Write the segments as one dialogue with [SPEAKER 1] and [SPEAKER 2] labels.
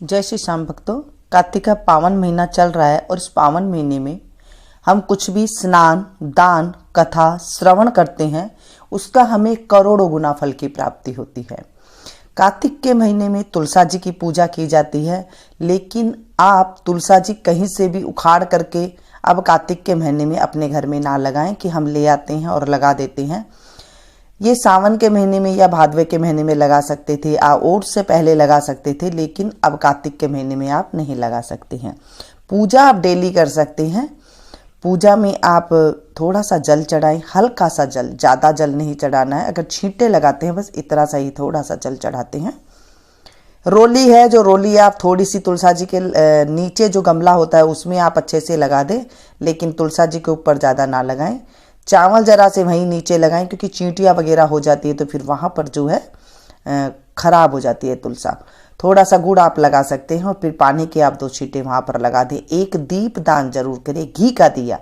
[SPEAKER 1] जय श्री श्याम भक्तों। कार्तिक का पावन महीना चल रहा है और इस पावन महीने में हम कुछ भी स्नान, दान, कथा, श्रवण करते हैं, उसका हमें करोड़ों गुना फल की प्राप्ति होती है। कार्तिक के महीने में तुलसा जी की पूजा की जाती है, लेकिन आप तुलसा जी कहीं से भी उखाड़ करके अब कार्तिक के महीने में अपने घर में ना लगाएं कि हम ले आते हैं और लगा देते हैं। ये सावन के महीने में या भादवे के महीने में लगा सकते थे, और से पहले लगा सकते थे, लेकिन अब कार्तिक के महीने में आप नहीं लगा सकते हैं। पूजा आप डेली कर सकते हैं। पूजा में आप थोड़ा सा जल चढ़ाएं, हल्का सा जल, ज़्यादा जल नहीं चढ़ाना है। अगर छींटे लगाते हैं बस इतना सा ही थोड़ा सा जल चढ़ाते हैं। रोली है, जो रोली आप थोड़ी सी तुलसा जी के नीचे जो गमला होता है उसमें आप अच्छे से लगा दें, लेकिन तुलसा जी के ऊपर ज़्यादा ना लगाएं। चावल जरा से वहीं नीचे लगाएं, क्योंकि चींटियाँ वगैरह हो जाती है तो फिर वहाँ पर जो है खराब हो जाती है तुलसा। थोड़ा सा गुड़ आप लगा सकते हैं और फिर पानी के आप 2 छींटे वहाँ पर लगा दें। एक दीप दान जरूर करें, घी का दिया।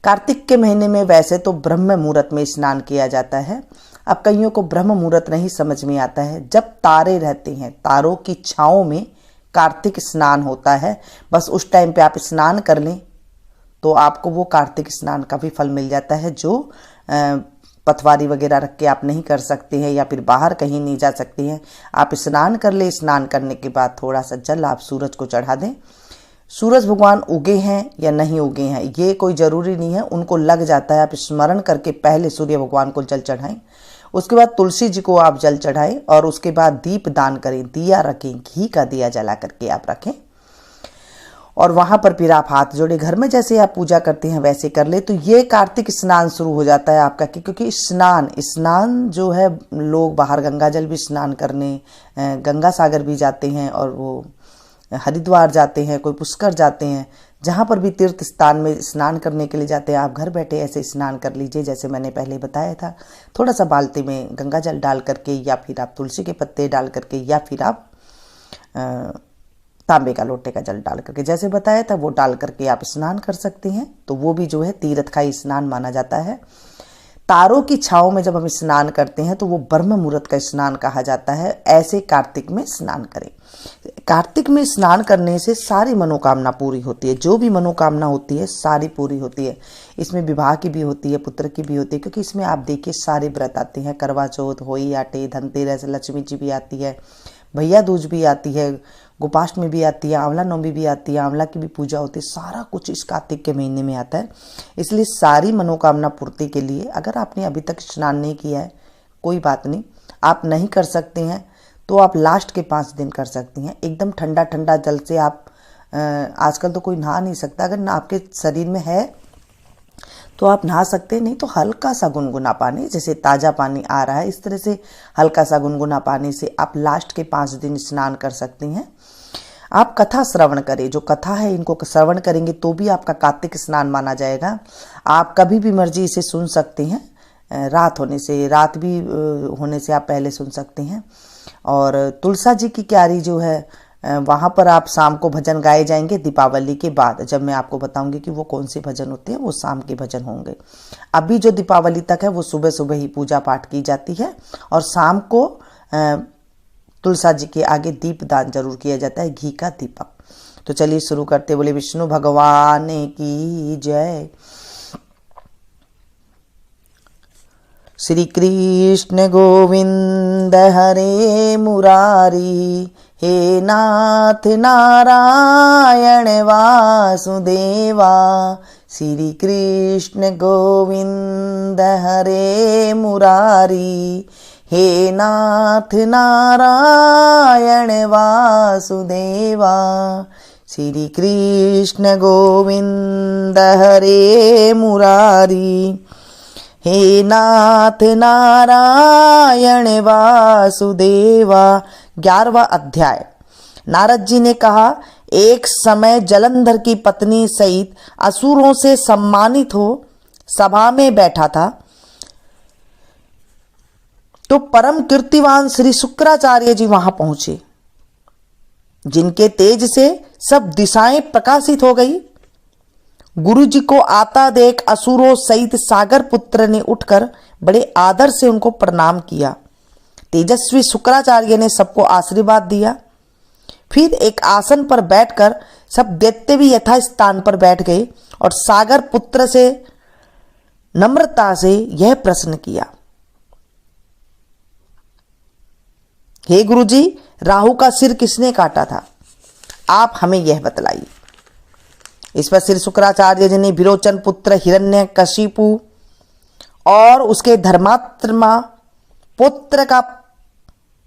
[SPEAKER 1] कार्तिक के महीने में वैसे तो ब्रह्म मुहूर्त में स्नान किया जाता है। अब कईयों को ब्रह्म मुहूर्त नहीं समझ में आता है। जब तारे रहते हैं, तारों की छाँव में कार्तिक स्नान होता है। बस उस टाइम पे आप स्नान कर लें तो आपको वो कार्तिक स्नान का भी फल मिल जाता है। जो पथवारी वगैरह रख के आप नहीं कर सकते हैं या फिर बाहर कहीं नहीं जा सकते हैं, आप स्नान कर ले। स्नान करने के बाद थोड़ा सा जल आप सूरज को चढ़ा दें। सूरज भगवान उगे हैं या नहीं उगे हैं ये कोई ज़रूरी नहीं है, उनको लग जाता है। आप स्मरण करके पहले सूर्य भगवान को जल चढ़ाएं, उसके बाद तुलसी जी को आप जल चढ़ाएं और उसके बाद दीप दान करें, दिया रखें, घी का दिया जला करके आप रखें। और वहाँ पर फिर आप हाथ जोड़े, घर में जैसे आप पूजा करते हैं वैसे कर ले। तो ये कार्तिक स्नान शुरू हो जाता है आपका, क्योंकि स्नान जो है, लोग बाहर गंगा जल भी स्नान करने गंगा सागर भी जाते हैं, और वो हरिद्वार जाते हैं, कोई पुष्कर जाते हैं। जहाँ पर भी तीर्थ स्थान में स्नान करने के लिए जाते हैं, आप घर बैठे ऐसे स्नान कर लीजिए जैसे मैंने पहले बताया था। थोड़ा सा बाल्टी में गंगा जल डाल करके, या फिर आप तुलसी के पत्ते डाल करके, या फिर आप तांबे का लोटे का जल डाल करके, जैसे बताया था वो डाल करके आप स्नान कर सकते हैं। तो वो भी जो है तीर्थ का स्नान माना जाता है। तारों की छाँव में जब हम स्नान करते हैं तो वो ब्रह्म मुहूर्त का स्नान कहा जाता है। ऐसे कार्तिक में स्नान करें। कार्तिक में स्नान करने से सारी मनोकामना पूरी होती है। जो भी मनोकामना होती है सारी पूरी होती है। इसमें विवाह की भी होती है, पुत्र की भी होती है, क्योंकि इसमें आप देखिए सारे व्रत आते हैं। करवा चौथ, होई आटे, धनतेरस, लक्ष्मी जी भी आती है, भैया दूज भी आती है, गोपाष्टमी भी आती है, आंवला नवमी भी आती है, आंवला की भी पूजा होती है। सारा कुछ इस कार्तिक के महीने में आता है। इसलिए सारी मनोकामना पूर्ति के लिए अगर आपने अभी तक स्नान नहीं किया है, कोई बात नहीं, आप नहीं कर सकते हैं तो आप लास्ट के 5 दिन कर सकते हैं। एकदम ठंडा ठंडा जल से आप आजकल तो कोई नहा नहीं सकता, अगर ना आपके शरीर में है तो आप नहा सकते हैं, नहीं तो हल्का सा गुनगुना पानी, जैसे ताज़ा पानी आ रहा है इस तरह से हल्का सा गुनगुना पानी से आप लास्ट के 5 दिन स्नान कर सकते हैं। आप कथा श्रवण करें, जो कथा है इनको श्रवण करेंगे तो भी आपका कार्तिक स्नान माना जाएगा। आप कभी भी मर्जी इसे सुन सकते हैं, रात भी होने से आप पहले सुन सकते हैं। और तुलसा जी की क्यारी जो है वहाँ पर आप शाम को भजन गाए जाएंगे दीपावली के बाद। जब मैं आपको बताऊंगी कि वो कौन से भजन होते हैं, वो शाम के भजन होंगे। अभी जो दीपावली तक है वो सुबह सुबह ही पूजा पाठ की जाती है, और शाम को तुलसा जी के आगे दीप दान जरूर किया जाता है, घी का दीपक। तो चलिए शुरू करते। बोले विष्णु भगवान की जय। श्री कृष्ण गोविंद हरे मुरारी, हे नाथ नारायण वासुदेवा। श्री कृष्ण गोविंद हरे मुरारी, हे नाथ नारायण वासुदेवा। श्री कृष्ण गोविंद हरे मुरारी, हे नाथ नारायण वासुदेवा। 11वां अध्याय। नारद जी ने कहा, एक समय जलंधर की पत्नी सहित असुरों से सम्मानित हो सभा में बैठा था, तो परम कीर्तिवान श्री शुक्राचार्य जी वहां पहुंचे, जिनके तेज से सब दिशाएं प्रकाशित हो गई। गुरु जी को आता देख असुरों सहित सागर पुत्र ने उठकर बड़े आदर से उनको प्रणाम किया। तेजस्वी शुक्राचार्य ने सबको आशीर्वाद दिया। फिर एक आसन पर बैठकर सब दैत्य भी यथा स्थान पर बैठ गए और सागर पुत्र से नम्रता से यह प्रश्न किया, हे गुरुजी, राहु का सिर किसने काटा था? आप हमें यह बतलाइए। इस पर श्री शुक्राचार्य जी ने विरोचन पुत्र हिरण्यकशिपु और उसके धर्मात्मा पुत्र का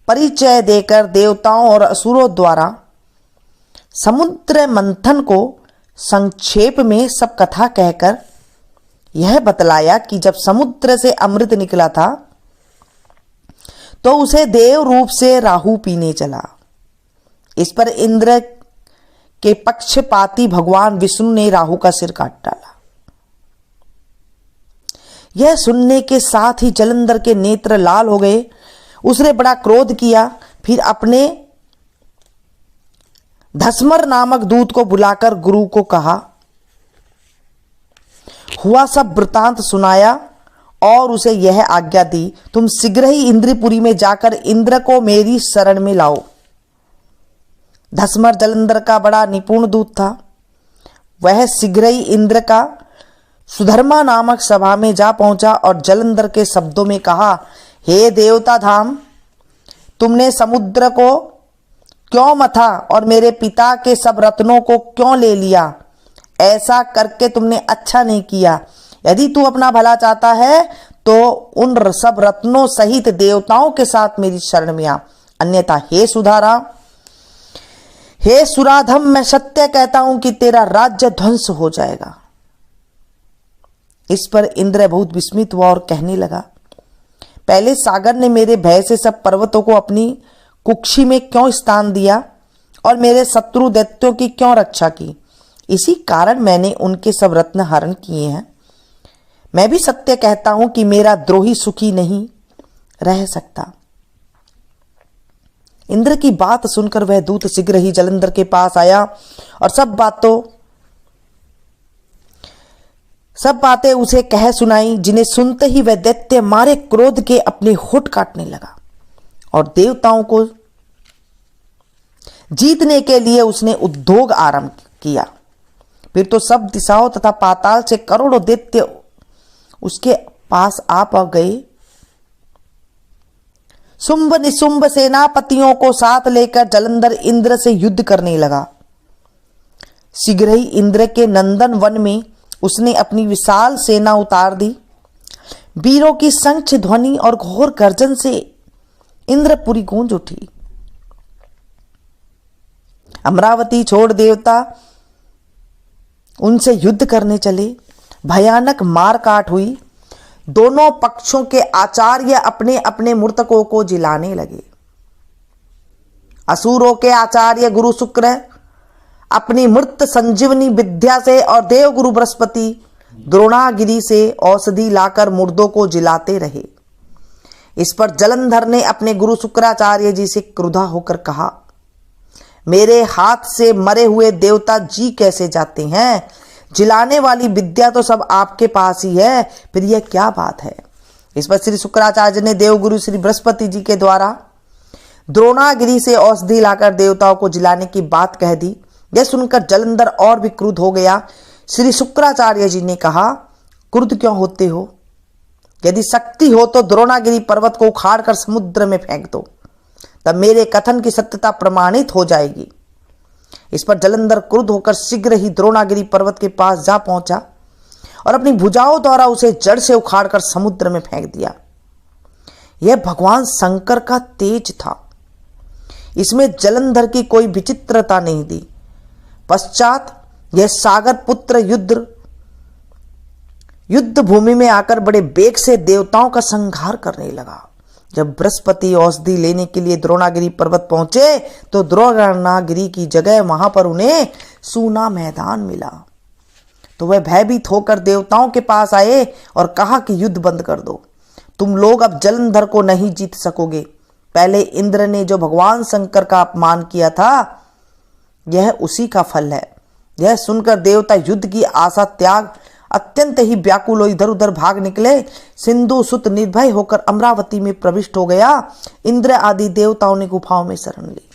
[SPEAKER 1] परिचय देकर देवताओं और असुरों द्वारा समुद्र मंथन को संक्षेप में सब कथा कहकर यह बतलाया कि जब समुद्र से अमृत निकला था तो उसे देव रूप से राहु पीने चला। इस पर इंद्र के पक्षपाती भगवान विष्णु ने राहु का सिर काट डाला। यह सुनने के साथ ही जलंधर के नेत्र लाल हो गए। उसने बड़ा क्रोध किया। फिर अपने धस्मर नामक दूत को बुलाकर गुरु को कहा, हुआ सब वृतांत सुनाया और उसे यह आज्ञा दी, तुम शीघ्र ही इंद्रपुरी में जाकर इंद्र को मेरी शरण में लाओ। धस्मर जलंधर का बड़ा निपुण दूत था। वह शीघ्र ही इंद्र का सुधर्मा नामक सभा में जा पहुंचा और जलंधर के शब्दों में कहा, हे देवता धाम, तुमने समुद्र को क्यों मथा और मेरे पिता के सब रत्नों को क्यों ले लिया? ऐसा करके तुमने अच्छा नहीं किया। यदि तू अपना भला चाहता है तो उन सब रत्नों सहित देवताओं के साथ मेरी शरण में आ, अन्यथा हे सुधारा, हे सुराधम, मैं सत्य कहता हूं कि तेरा राज्य ध्वंस हो जाएगा। इस पर इंद्र बहुत विस्मित हुआ और कहने लगा, पहले सागर ने मेरे भय से सब पर्वतों को अपनी कुक्षी में क्यों स्थान दिया और मेरे शत्रु दैत्यों की क्यों रक्षा की? इसी कारण मैंने उनके सब रत्न हरण किए हैं। मैं भी सत्य कहता हूं कि मेरा द्रोही सुखी नहीं रह सकता। इंद्र की बात सुनकर वह दूत शीघ्र ही जलंधर के पास आया और सब बातें उसे कह सुनाई, जिन्हें सुनते ही वह दैत्य मारे क्रोध के अपने होठ काटने लगा और देवताओं को जीतने के लिए उसने उद्योग आरंभ किया। फिर तो सब दिशाओं तथा पाताल से करोड़ों दैत्य उसके पास आ गए। शुंभ निशुंभ सेनापतियों को साथ लेकर जलंधर इंद्र से युद्ध करने लगा। शीघ्र ही इंद्र के नंदन वन में उसने अपनी विशाल सेना उतार दी। वीरों की शंख ध्वनि और घोर गर्जन से इंद्रपुरी गूंज उठी। अमरावती छोड़ देवता उनसे युद्ध करने चले। भयानक मार काट हुई। दोनों पक्षों के आचार्य अपने अपने मृतकों को जिलाने लगे। असुरों के आचार्य गुरु शुक्र अपनी मृत संजीवनी विद्या से और देवगुरु बृहस्पति द्रोणागिरी से औषधि लाकर मुर्दों को जिलाते रहे। इस पर जलंधर ने अपने गुरु शुक्राचार्य जी से क्रुद्ध होकर कहा, मेरे हाथ से मरे हुए देवता जी कैसे जाते हैं? जिलाने वाली विद्या तो सब आपके पास ही है, फिर यह क्या बात है? इस पर श्री शुक्राचार्य ने देवगुरु श्री बृहस्पति जी के द्वारा द्रोणागिरी से औषधि लाकर देवताओं को जिलाने की बात कह दी। यह सुनकर जलंधर और भी क्रुद्ध हो गया। श्री शुक्राचार्य जी ने कहा, क्रुद्ध क्यों होते हो? यदि शक्ति हो तो द्रोणागिरी पर्वत को उखाड़ कर समुद्र में फेंक दो, तब मेरे कथन की सत्यता प्रमाणित हो जाएगी। इस पर जलंधर क्रुद्ध होकर शीघ्र ही द्रोणागिरी पर्वत के पास जा पहुंचा और अपनी भुजाओं द्वारा उसे जड़ से उखाड़कर समुद्र में फेंक दिया। यह भगवान शंकर का तेज था। इसमें जलंधर की कोई विचित्रता नहीं थी। पश्चात यह सागर पुत्र युद्ध भूमि में आकर बड़े वेग से देवताओं का संहार करने लगा। जब बृहस्पति औषधि लेने के लिए द्रोणागिरी पर्वत पहुंचे तो द्रोणागिरी की जगह वहां पर उन्हें सूना मैदान मिला। तो वह भयभीत होकर देवताओं के पास आए और कहा कि युद्ध बंद कर दो, तुम लोग अब जलंधर को नहीं जीत सकोगे। पहले इंद्र ने जो भगवान शंकर का अपमान किया था, यह उसी का फल है। यह सुनकर देवता युद्ध की आशा त्याग अत्यंत ही व्याकुल हो इधर उधर भाग निकले। सिंधु सुत निर्भय होकर अमरावती में प्रविष्ट हो गया। इंद्र आदि देवताओं ने गुफाओं में शरण ली।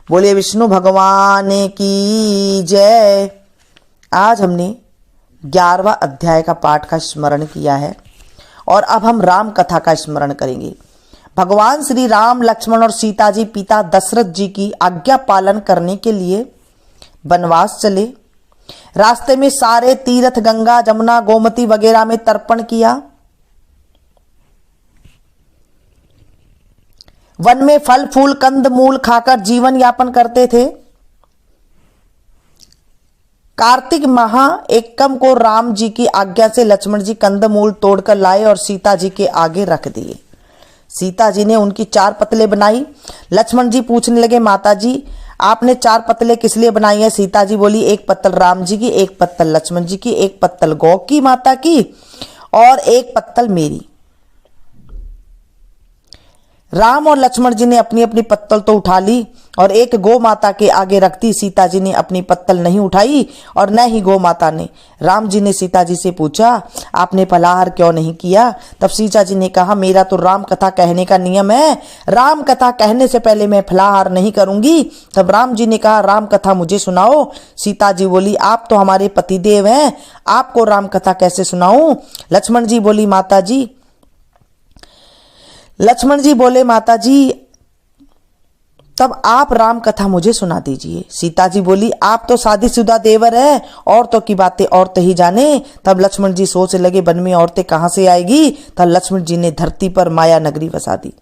[SPEAKER 1] बोलिए विष्णु भगवान की जय। आज हमने 11वां अध्याय का पाठ का स्मरण किया है और अब हम राम कथा का स्मरण करेंगे। भगवान श्री राम, लक्ष्मण और सीता जी पिता दशरथ जी की आज्ञा पालन करने के लिए वनवास चले। रास्ते में सारे तीर्थ गंगा, जमुना, गोमती वगैरह में तर्पण किया। वन में फल फूल कंद मूल खाकर जीवन यापन करते थे। कार्तिक माह एकम को राम जी की आज्ञा से लक्ष्मण जी कंद मूल तोड़कर लाए और सीता जी के आगे रख दिए। सीता जी ने उनकी 4 पतले बनाई। लक्ष्मण जी पूछने लगे, माता जी आपने 4 पतले किस लिए बनाई है? सीता जी बोली, 1 पत्तल राम जी की, 1 पत्तल लक्ष्मण जी की, 1 पत्तल गौ की माता की और 1 पत्तल मेरी। राम और लक्ष्मण जी ने अपनी अपनी पत्तल तो उठा ली और एक गौ माता के आगे रख दी। सीता जी ने अपनी पत्तल नहीं उठाई और न ही गौ माता ने। राम जी ने सीता जी से पूछा, आपने फलाहार क्यों नहीं किया? तब सीता जी ने कहा, मेरा तो राम कथा कहने का नियम है, राम कथा कहने से पहले मैं फलाहार नहीं करूंगी। तब राम जी ने कहा, राम कथा मुझे सुनाओ। सीता जी बोली, आप तो हमारे पतिदेव हैं, आपको राम कथा कैसे सुनाऊं? लक्ष्मण जी बोली, माता जी लक्ष्मण जी बोले, माता जी तब आप राम कथा मुझे सुना दीजिए। सीता जी बोली, आप तो शादीशुदा देवर है, औरतों की बातें औरतें ही जाने। तब लक्ष्मण जी सोच लगे, वन में औरतें कहां से आएगी? तब लक्ष्मण जी ने धरती पर माया नगरी बसा दी।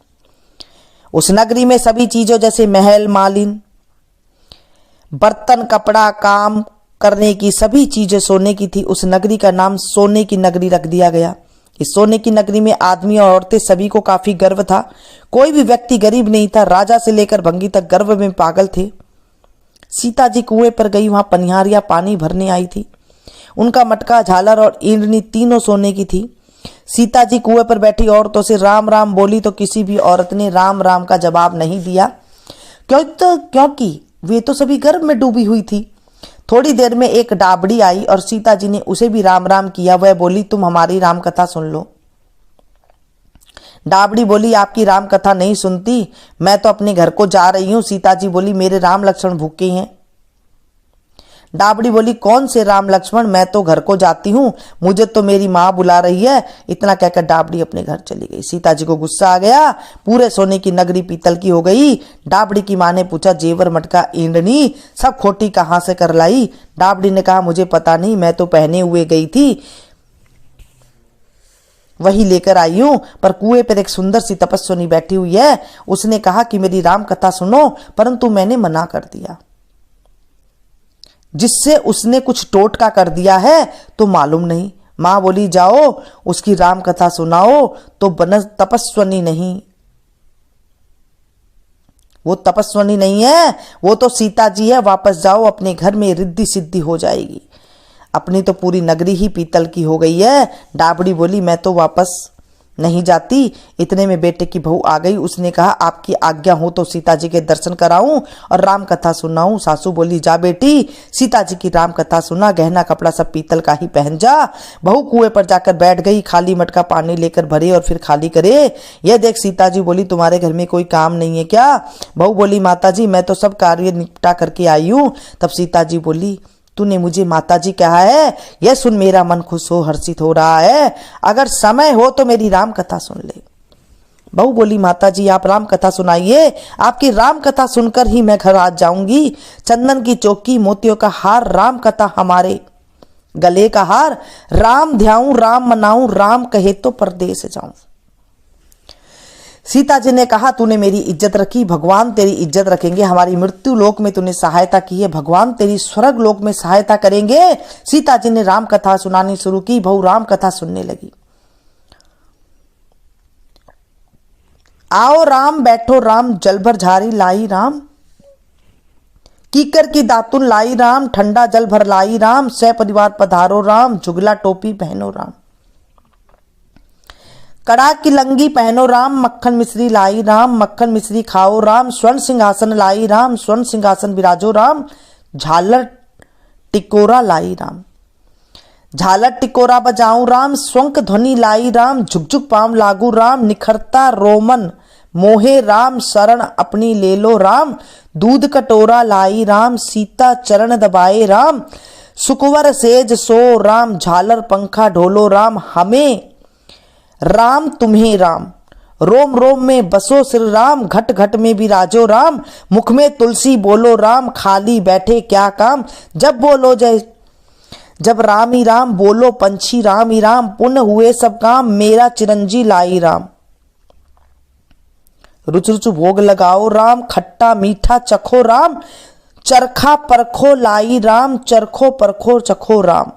[SPEAKER 1] उस नगरी में सभी चीजों जैसे महल, मालिन, बर्तन, कपड़ा, काम करने की सभी चीजें सोने की थी। उस नगरी का नाम सोने की नगरी रख दिया गया। इस सोने की नगरी में आदमी और औरतें सभी को काफी गर्व था। कोई भी व्यक्ति गरीब नहीं था। राजा से लेकर भंगी तक गर्व में पागल थे। सीता जी कुएं पर गई, वहां पनिहारियां पानी भरने आई थी। उनका मटका, झालर और ईंडनी तीनों सोने की थी। सीता जी कुएं पर बैठी औरतों से राम राम बोली तो किसी भी औरत ने राम राम का जवाब नहीं दिया, क्योंकि वे तो सभी गर्व में डूबी हुई थी। थोड़ी देर में एक डाबड़ी आई और सीता जी ने उसे भी राम राम किया। वह बोली, तुम हमारी राम कथा सुन लो। डाबड़ी बोली, आपकी राम कथा नहीं सुनती, मैं तो अपने घर को जा रही हूं। सीता जी बोली, मेरे राम लक्ष्मण भूखे हैं। डाबड़ी बोली, कौन से राम लक्ष्मण, मैं तो घर को जाती हूँ, मुझे तो मेरी माँ बुला रही है। इतना कहकर डाबड़ी अपने घर चली गई। सीता जी को गुस्सा आ गया। पूरे सोने की नगरी पीतल की हो गई। डाबड़ी की माँ ने पूछा, जेवर, मटका, ईंडनी सब खोटी कहाँ से कर लाई? डाबड़ी ने कहा, मुझे पता नहीं, मैं तो पहने हुए गई थी, वही लेकर आई हूं। पर कुएं पर एक सुंदर सी तपस्विनी बैठी हुई है, उसने कहा कि मेरी राम कथा सुनो, परंतु मैंने मना कर दिया, जिससे उसने कुछ टोटका कर दिया है तो मालूम नहीं। मां बोली, जाओ उसकी राम कथा सुनाओ। तो तपस्विनी नहीं, वो तपस्विनी नहीं है, वो तो सीता जी है। वापस जाओ, अपने घर में रिद्धि सिद्धि हो जाएगी। अपनी तो पूरी नगरी ही पीतल की हो गई है। डाबड़ी बोली, मैं तो वापस नहीं जाती। इतने में बेटे की बहू आ गई। उसने कहा, आपकी आज्ञा हो तो सीता जी के दर्शन कराऊं और राम कथा सुनाऊं। सासू बोली, जा बेटी, सीता जी की राम कथा सुना, गहना कपड़ा सब पीतल का ही पहन जा। बहू कुएं पर जाकर बैठ गई, खाली मटका पानी लेकर भरे और फिर खाली करे। यह देख सीता जी बोली, तुम्हारे घर में कोई काम नहीं है क्या? बहू बोली, माता जी मैं तो सब कार्य निपटा करके आई हूं। तब सीता जी बोली, तूने मुझे माता जी कहा है, यह सुन मेरा मन खुश हो, हर्षित हो रहा है। अगर समय हो तो मेरी राम कथा सुन ले। बहू बोली, माता जी आप राम कथा सुनाइए, आपकी राम कथा सुनकर ही मैं घर आ जाऊंगी। चंदन की चौकी, मोतियों का हार, राम कथा हमारे गले का हार, राम ध्याऊं, राम मनाऊं, राम कहे तो परदेस जाऊं। सीता जी ने कहा, तूने मेरी इज्जत रखी, भगवान तेरी इज्जत रखेंगे। हमारी मृत्यु लोक में तूने सहायता की है, भगवान तेरी स्वर्ग लोक में सहायता करेंगे। सीता जी ने राम कथा सुनानी शुरू की। बहू राम कथा सुनने लगी। आओ राम, बैठो राम, जल भर झारी लाई राम, कीकर की दातुन लाई राम, ठंडा जल भर लाई राम, सह परिवार पधारो राम, जुगला टोपी पहनो राम, कड़ाक की लंगी पहनो राम, मक्खन मिश्री लाई राम, मक्खन मिश्री खाओ राम, स्वर्ण सिंहासन लाई राम, स्वर्ण सिंहासन विराजो राम, झालर टिकोरा लाई राम, झालर टिकोरा बजाऊं राम, स्वंक ध्वनि लाई राम, झुकझुक पांव लागू राम, निखरता रोमन मोहे राम शरण अपनी ले लो राम, दूध कटोरा लाई राम, सीता चरण दबाए राम, सुकुवर सेज सो राम, झालर पंखा ढोलो राम, हमें राम तुम्हें राम, रोम रोम में बसो श्री राम, घट घट में विराजो राम, मुख में तुलसी बोलो राम, खाली बैठे क्या काम, जब बोलो जय जब राम ही राम, बोलो पंछी राम ही राम, पुण्य हुए सब काम, मेरा चिरंजी लाई राम। रुच रुच भोग लगाओ राम, खट्टा मीठा चखो राम, चरखा परखो लाई राम, चरखो परखो चखो राम,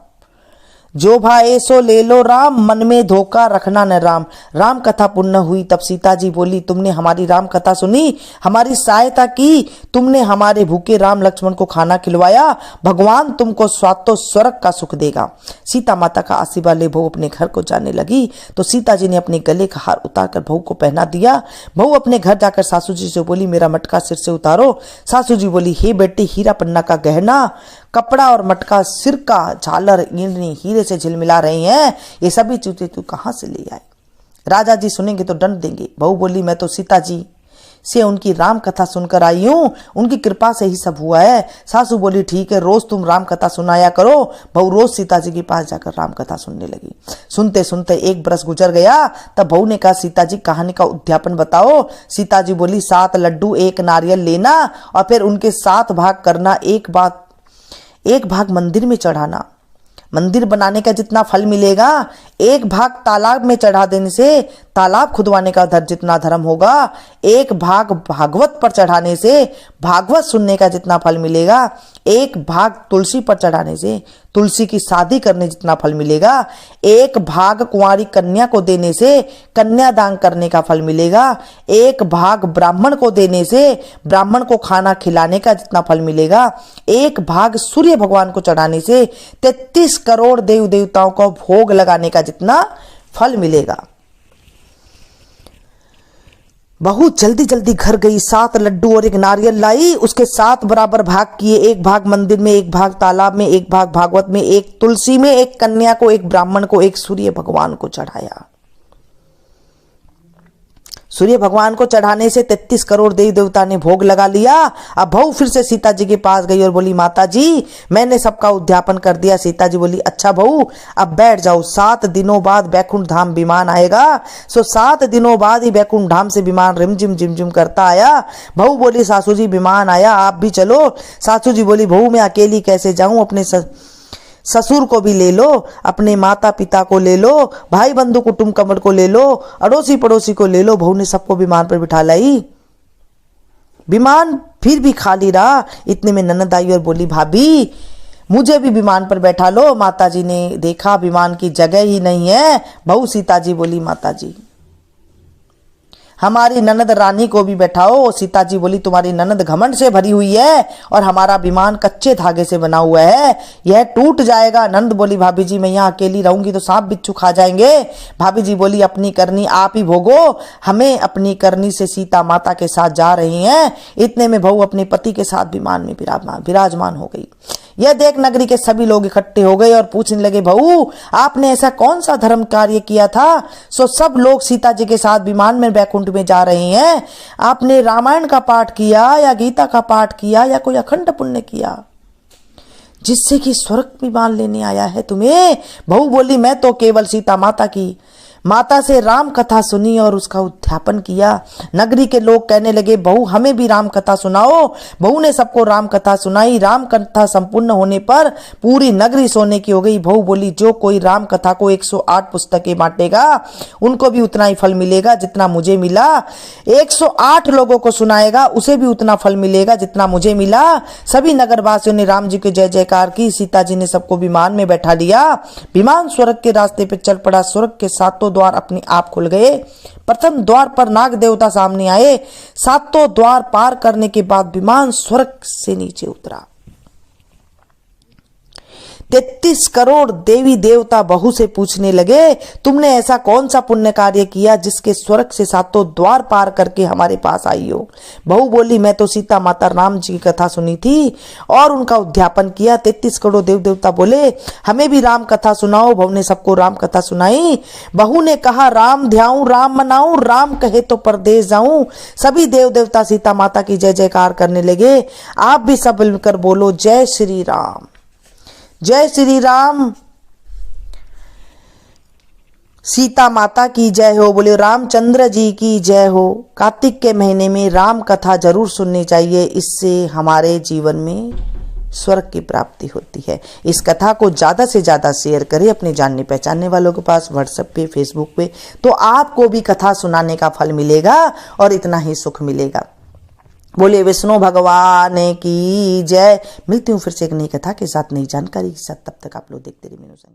[SPEAKER 1] जो भाए सो ले लो राम, मन में धोखा रखना न राम। राम कथा पूर्ण हुई तब सीता जी बोली, तुमने हमारी राम कथा सुनी, हमारी सहायता की, तुमने हमारे भूखे राम लक्ष्मण को खाना खिलवाया, भगवान तुमको स्वातो स्वर्ग का सुख देगा। सीता माता का आशीर्वाद ले बहू अपने घर को जाने लगी तो सीता जी ने अपने गले का हार उतार कर बहू को पहना दिया। बहू अपने घर जाकर सासू जी से बोली, मेरा मटका सिर से उतारो। सासू जी बोली, हे बेटी, हीरा पन्ना का गहना, कपड़ा और मटका, सिर का झालर, ईंटनी हीरे से झिलमिला रही हैं, ये सभी चीजें तू कहां से ले आए? राजा जी सुनेंगे तो दंड देंगे। बहू बोली, मैं तो सीता जी से उनकी राम कथा सुनकर आई हूं, उनकी कृपा से ही सब हुआ है। सासू बोली, ठीक है, रोज तुम राम कथा सुनाया करो। बहू रोज सीता जी के पास जाकर राम कथा सुनने लगी। सुनते सुनते 1 बरस गुजर गया। तब बहू ने कहा, सीता जी कहानी का उद्यापन बताओ। सीता जी बोली, 7 लड्डू 1 नारियल लेना और फिर उनके 7 भाग करना, एक भाग मंदिर में चढ़ाना, मंदिर बनाने का जितना फल मिलेगा 1 भाग तालाब में चढ़ा देने से तालाब खुदवाने का जितना धर्म होगा, 1 भाग भागवत पर चढ़ाने से भागवत सुनने का जितना फल मिलेगा, 1 भाग तुलसी पर चढ़ाने से तुलसी की शादी करने जितना फल मिलेगा, 1 भाग कुंवारी कन्या को देने से कन्यादान करने का फल मिलेगा, 1 भाग ब्राह्मण को देने से ब्राह्मण को खाना खिलाने का जितना फल मिलेगा, 1 भाग सूर्य भगवान को चढ़ाने से 33 करोड़ देव देवताओं को भोग लगाने का जितना फल मिलेगा। बहू जल्दी जल्दी घर गई, 7 लड्डू और 1 नारियल लाई, उसके 7 बराबर भाग किए, 1 भाग मंदिर में, 1 भाग तालाब में, 1 भाग भागवत में, 1 तुलसी में, 1 कन्या को, 1 ब्राह्मण को, 1 सूर्य भगवान को चढ़ाया। सूर्य भगवान को चढ़ाने से 33 करोड़ देवी देवता ने भोग लगा लिया। अब बहू फिर से सीता जी के पास गई और बोली, माता जी मैंने सबका उद्यापन कर दिया। सीता जी बोली, अच्छा बहू अब बैठ जाओ, 7 दिनों बाद बैकुंठ धाम विमान आएगा। 7 दिनों बाद ही बैकुंठ धाम से विमान रिमझिम झिमझिम करता आया। बहू बोली, सासू जी विमान आया, आप भी चलो। सासू जी बोली, बहू मैं अकेली कैसे जाऊं, अपने ससुर को भी ले लो, अपने माता पिता को ले लो, भाई बंधु कुटुंब कमर को ले लो, अड़ोसी पड़ोसी को ले लो। बहू ने सबको विमान पर बिठा लाई। विमान फिर भी खाली रहा। इतने में ननद आई और बोली, भाभी मुझे भी विमान पर बैठा लो। माता जी ने देखा विमान की जगह ही नहीं है। बहू सीता जी बोली, माता जी हमारी ननद रानी को भी बैठाओ। सीता जी बोली, तुम्हारी ननद घमंड से भरी हुई है और हमारा विमान कच्चे धागे से बना हुआ है, यह टूट जाएगा। नंद बोली, भाभी जी मैं यहाँ अकेली रहूंगी तो सांप बिच्छू खा जाएंगे। भाभी जी बोली, अपनी करनी आप ही भोगो, हमें अपनी करनी से सीता माता के साथ जा रही हैं। इतने में बहू अपने पति के साथ विमान में विराजमान हो गई। यह देख नगरी के सभी लोग इकट्ठे हो गए और पूछने लगे, बहू आपने ऐसा कौन सा धर्म कार्य किया था सो सब लोग सीता जी के साथ विमान में बैकुंठ में जा रहे हैं? आपने रामायण का पाठ किया या गीता का पाठ किया या कोई अखंड पुण्य किया जिससे कि स्वर्ग विमान लेने आया है तुम्हें? बहू बोली, मैं तो केवल सीता माता से राम कथा सुनी और उसका उद्यापन किया। नगरी के लोग कहने लगे, बहू हमें भी राम कथा सुनाओ। बहू ने सबको राम कथा सुनाई। राम कथा संपूर्ण होने पर पूरी नगरी सोने की हो गई। बहू बोली, जो कोई राम कथा को 108 पुस्तकें बांटेगा उनको भी उतना ही फल मिलेगा जितना मुझे मिला। 108 लोगों को सुनाएगा उसे भी उतना फल मिलेगा जितना मुझे मिला। सभी नगरवासियों ने राम जी की जय जयकार की। सीता जी ने सबको विमान में बैठा लिया। विमान स्वर्ग के रास्ते पर चल पड़ा। स्वर्ग के 7 द्वार अपने आप खुल गए। प्रथम द्वार पर नाग देवता सामने आए। 7 द्वार पार करने के बाद विमान स्वर्ग से नीचे उतरा। 33 करोड़ देवी देवता बहू से पूछने लगे, तुमने ऐसा कौन सा पुण्य कार्य किया जिसके स्वर्ग से 7 द्वार पार करके हमारे पास आई हो। बहू बोली, मैं तो सीता माता राम जी की कथा सुनी थी और उनका उद्यापन किया। 33 करोड़ देव देवता बोले, हमें भी राम कथा सुनाओ। बहू ने सबको राम कथा सुनाई। बहू ने कहा, राम ध्याऊं राम मनाऊं, राम कहे तो परदेश जाऊं। सभी देव देवता सीता माता की जय जयकार करने लगे। आप भी सब मिलकर बोलो, जय श्री राम, जय श्री राम, सीता माता की जय हो। बोले रामचंद्र जी की जय हो। कार्तिक के महीने में राम कथा जरूर सुननी चाहिए, इससे हमारे जीवन में स्वर्ग की प्राप्ति होती है। इस कथा को ज्यादा से ज्यादा शेयर करें अपने जानने पहचानने वालों के पास, व्हाट्सएप पे, फेसबुक पे, तो आपको भी कथा सुनाने का फल मिलेगा और इतना ही सुख मिलेगा। बोले विष्णु भगवान की जय। मिलती हूँ फिर से एक नई कथा के साथ, नई जानकारी के साथ। तब तक आप लोग देखते रहिए।